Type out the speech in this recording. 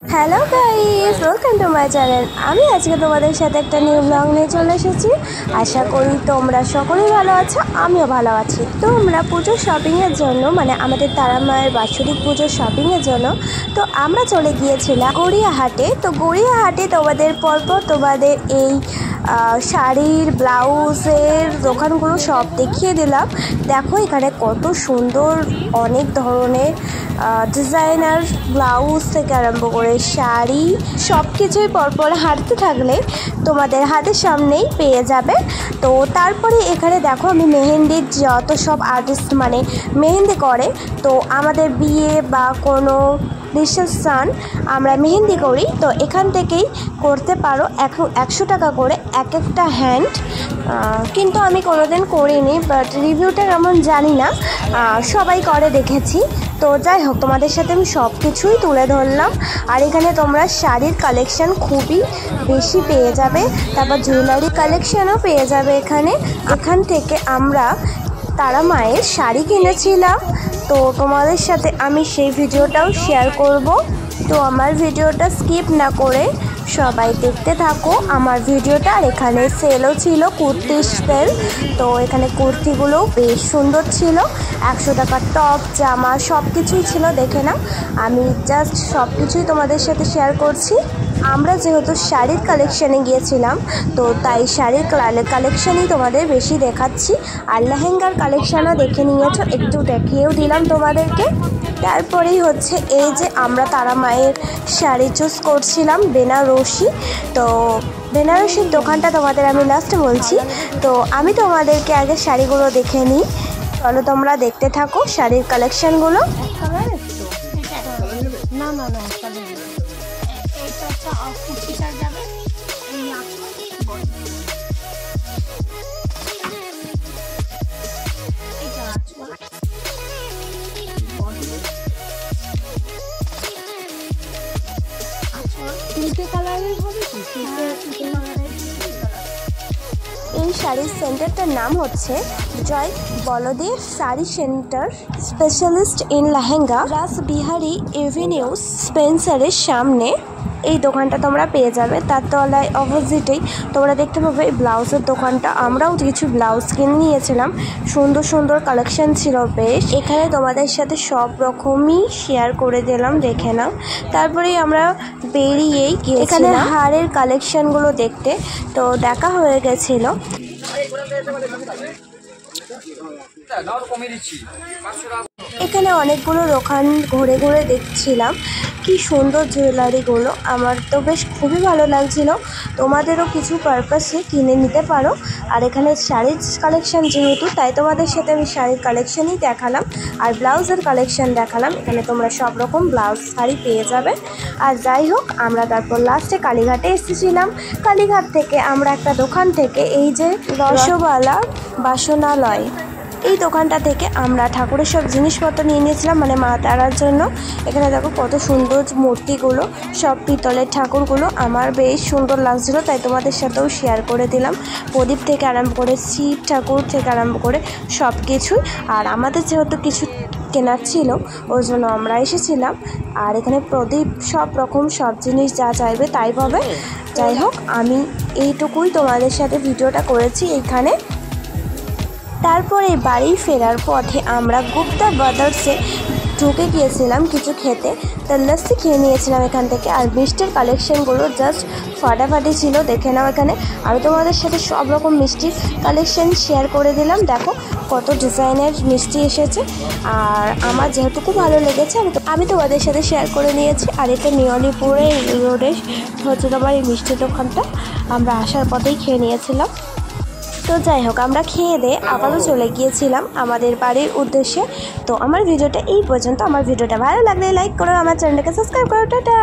Hello guys, welcome to my channel. আমি আজকে তোমাদের সাথে একটা নিউ ব্লগ নিয়ে চলে এসেছি। আশা করি তোমরা সকলেই ভালো আছো, আমিও ভালো আছি। তো আমরা পুজোর শপিংয়ের জন্য, মানে আমাদের তারা মায়ের বাৎসরিক পুজোর শপিংয়ের জন্য তো আমরা চলে গিয়েছিলাম গড়িয়াহাটে। তো গড়িয়াহাটে তোমাদের পরপর তোমাদের এই শাড়ির ব্লাউজের দোকানগুলো সব দেখিয়ে দিলাম। দেখো এখানে কত সুন্দর অনেক ধরনের ডিজাইনার ব্লাউজ থেকে আরম্ভ করে শাড়ি সব কিছুই পরপর হাঁটতে থাকলে তোমাদের হাতের সামনেই পেয়ে যাবে। তো তারপরে এখানে দেখো আমি মেহেন্দির যত সব আর্টিস্ট মানে মেহেন্দি করে, তো আমাদের বিয়ে বা কোনো রিসেপশন আমরা মেহেন্দি করি, তো এখান থেকেই করতে পারো। 100 টাকা করে এক একটা হ্যান্ড। কিন্তু আমি কোনোদিন করিনি, বাট রিভিউটা কেমন জানি না, সবাই করে দেখেছি। তো যাই হোক, তোমাদের সাথে আমি সব কিছুই তুলে ধরলাম। আর এখানে তোমরা শাড়ির কালেকশান খুবই বেশি পেয়ে যাবে, তারপর জুয়েলারি কালেকশানও পেয়ে যাবে এখান থেকে আমরা তারা মায়ের শাড়ি কিনেছিলাম। তো তোমাদের সাথে আমি সেই ভিডিওটাও শেয়ার করব। তো আমার ভিডিওটা স্কিপ না করে সবাই দেখতে থাকো আমার ভিডিওটা। আর এখানে সেলও ছিল, কুর্তির সেল। তো এখানে কুর্তিগুলো বেশ সুন্দর ছিল। 100 টাকার টপ জামা সব কিছুই ছিল, দেখে নাও। আমি জাস্ট সব কিছুই তোমাদের সাথে শেয়ার করছি। আমরা যেহেতু শাড়ির কালেকশানে গিয়েছিলাম, তো তাই শাড়ির কালেকশানই তোমাদের বেশি দেখাচ্ছি। আর লেহেঙ্গার কালেকশানও দেখে নিয়েছো, একটু দেখিয়েও দিলাম তোমাদেরকে। তারপরেই হচ্ছে এই যে আমরা তারা মায়ের শাড়ি চুজ করছিলাম, বেনারসি। তো বেনারসির দোকানটা তোমাদের আমি লাস্টে বলছি। তো আমি তোমাদেরকে আগে শাড়িগুলো দেখে নিই, চলো তোমরা দেখতে থাকো শাড়ির কালেকশানগুলো। না না না এই শাড়ির সেন্টারটার নাম হচ্ছে Joy Baldev sari centre, specialist in lehenga, Rashbehari avenue স্পেন্সারের সামনে এই দোকানটা তোমরা পেয়ে যাবে। তার তলায় অপোজিটেই তোমরা দেখতে পাবে এই ব্লাউজের দোকানটা। আমরাও কিছু ব্লাউজ কিনে নিয়েছিলাম, সুন্দর সুন্দর কালেকশন ছিল বেশ। এখানে তোমাদের সাথে সব রকমই শেয়ার করে দিলাম, দেখে নাও। তারপরেই আমরা বেরিয়েই এখানে হারের কালেকশনগুলো দেখতে তো দেখা হয়ে গেছিলো। এখানে অনেকগুলো দোকান ঘুরে ঘুরে দেখছিলাম, কি সুন্দর জুয়েলারিগুলো। আমার তো বেশ খুবই ভালো লাগছিল। তোমাদেরও কিছু পারপাসে কিনে নিতে পারো। আর এখানে শাড়ির কালেকশান যেহেতু, তাই তোমাদের সাথে আমি শাড়ির কালেকশানই দেখালাম আর ব্লাউজের কালেকশান দেখালাম। এখানে তোমরা সব রকম ব্লাউজ শাড়ি পেয়ে যাবে। আর যাই হোক, আমরা তারপর লাস্টে কালীঘাটে এসেছিলাম। কালীঘাট থেকে আমরা একটা দোকান থেকে এই যে রসবালা বাসনালয়, এই দোকানটা থেকে আমরা ঠাকুরের সব জিনিসপত্র নিয়ে নিয়েছিলাম, মানে মা তারার জন্য। এখানে দেখো কত সুন্দর মূর্তিগুলো, সব পিতলের ঠাকুরগুলো। আমার বেশ সুন্দর লাগছিলো, তাই তোমাদের সাথেও শেয়ার করে দিলাম। প্রদীপ থেকে আরম্ভ করে শিব ঠাকুর থেকে আরম্ভ করে সব কিছুই। আর আমাদের যেহেতু কিছু কেনার ছিল, ওই জন্য আমরা এসেছিলাম। আর এখানে প্রদীপ সব রকম সব জিনিস যা চাইবে তাই পাবে। যাই হোক, আমি এইটুকুই তোমাদের সাথে ভিডিওটা করেছি এইখানে। তারপরে বাড়ি ফেরার পথে আমরা গুপ্তা ব্রাদার্সে ঢুকে গিয়েছিলাম কিছু খেতে। তো লস্যি খেয়ে নিয়েছিলাম এখান থেকে। আর মিষ্টির কালেকশানগুলো জাস্ট ফাটাফাটি ছিল, দেখে নাও। এখানে আমি তোমাদের সাথে সব রকম মিষ্টির কালেকশান শেয়ার করে দিলাম। দেখো কত ডিজাইনের মিষ্টি এসেছে। আর আমার যেহেতু ভালো লেগেছে আমি তোমাদের সাথে শেয়ার করে নিয়েছি। আর এটা নিয়লিপুরে রোডে হচ্ছে তোমার এই মিষ্টির দোকানটা, আমরা আসার পথেই খেয়ে নিয়েছিলাম। তো যাই হোক, আমরা খেয়ে দিয়ে আবারও চলে গিয়েছিলাম আমাদের বাড়ির উদ্দেশ্যে। তো আমার ভিডিওটা এই পর্যন্ত। আমার ভিডিওটা ভালো লাগলে লাইক করো, আমার চ্যানেলটাকে সাবস্ক্রাইব করো। টাটা।